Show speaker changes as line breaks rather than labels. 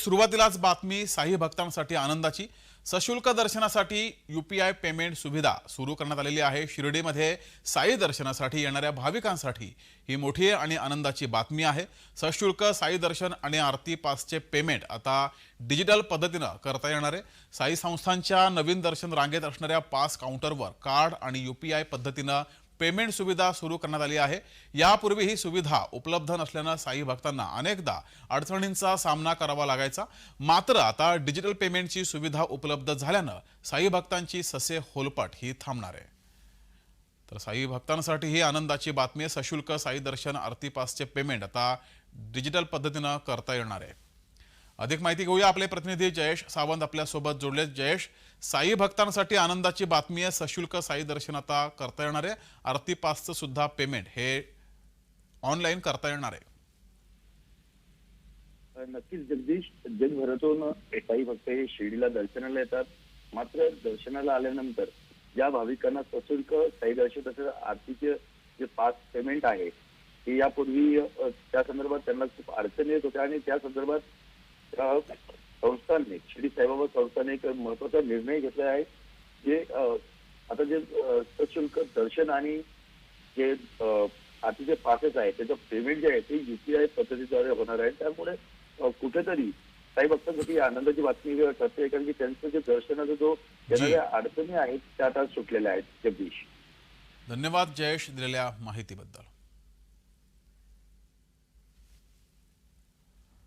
सुरुवातीलाच बातमी साई भक्तांसाठी आनंदाची। सशुल्क दर्शनासाठी यूपीआय पेमेंट सुविधा सुरू करण्यात आलेली आहे। शिर्डीमध्ये साई दर्शनासाठी येणाऱ्या भाविकांसाठी ही मोठी आणि आनंदाची बातमी आहे। सशुल्क साई दर्शन आणि आरती पासचे पेमेंट आता डिजिटल पद्धतीने करता येणार आहे। साई संस्थांच्या नवीन दर्शन रांगेत असणाऱ्या पास काउंटरवर कार्ड आणि यूपीआय पद्धतीने पेमेंट सुविधा सुरू करण्यात आली आहे। यापूर्वी ही सुविधा उपलब्ध नसल्याने साई भक्तांना अनेकदा अडचणींचा सामना करावा लागायचा। मात्र आता डिजिटल पेमेंटची सुविधा उपलब्ध झाल्याने साई भक्तांची ससे होलपट ही थांबणार आहे। तर साई भक्तांसाठी ही आनंदाची बातमी आहे। सशुल्क साई दर्शन आरती पासचे पेमेंट आता डिजिटल पद्धतीने करता येणार आहे। अधिक माहिती घेऊया, आपले प्रतिनिधी जयेश सावंत आपल्या सोबत जोडले। जयेश, साई भक्तांसाठी आनंदाची बातमी आहे। सशुल्क साई दर्शन आता करता येणार आहे। आरती पासचं सुद्धा पेमेंट हे ऑनलाईन करता येणार आहे।
नक्कीच जगदीश, जगभरातून साई भक्त हे शिर्डीला दर्शनाला येतात। मात्र दर्शनाला आल्यानंतर ज्या भाविकांना सशुल्क साई दर्शन तसेच आरतीचे जे पास पेमेंट आहे ते यापूर्वी त्या संदर्भात त्यांना खूप अडचणी येत होत्या आणि त्या संदर्भात संस्थांनी, शिर्डी साईबाबा संस्थाने एक महत्वाचा निर्णय घेतला आहे। जे आता जे सशुल्क दर्शन आणि जे आरतीचे पासेस आहे त्याचं पेमेंट जे आहे ते यूपीआय पद्धतीद्वारे होणार आहे। त्यामुळे कुठेतरी साई भक्तांसाठी आनंदाची बातमी ठरते, कारण की त्यांचं जे दर्शनाचा जो येणाऱ्या अडचणी आहेत त्या आता सुटलेल्या आहेत। जगदीश,
धन्यवाद जयेश दिलेल्या माहितीबद्दल।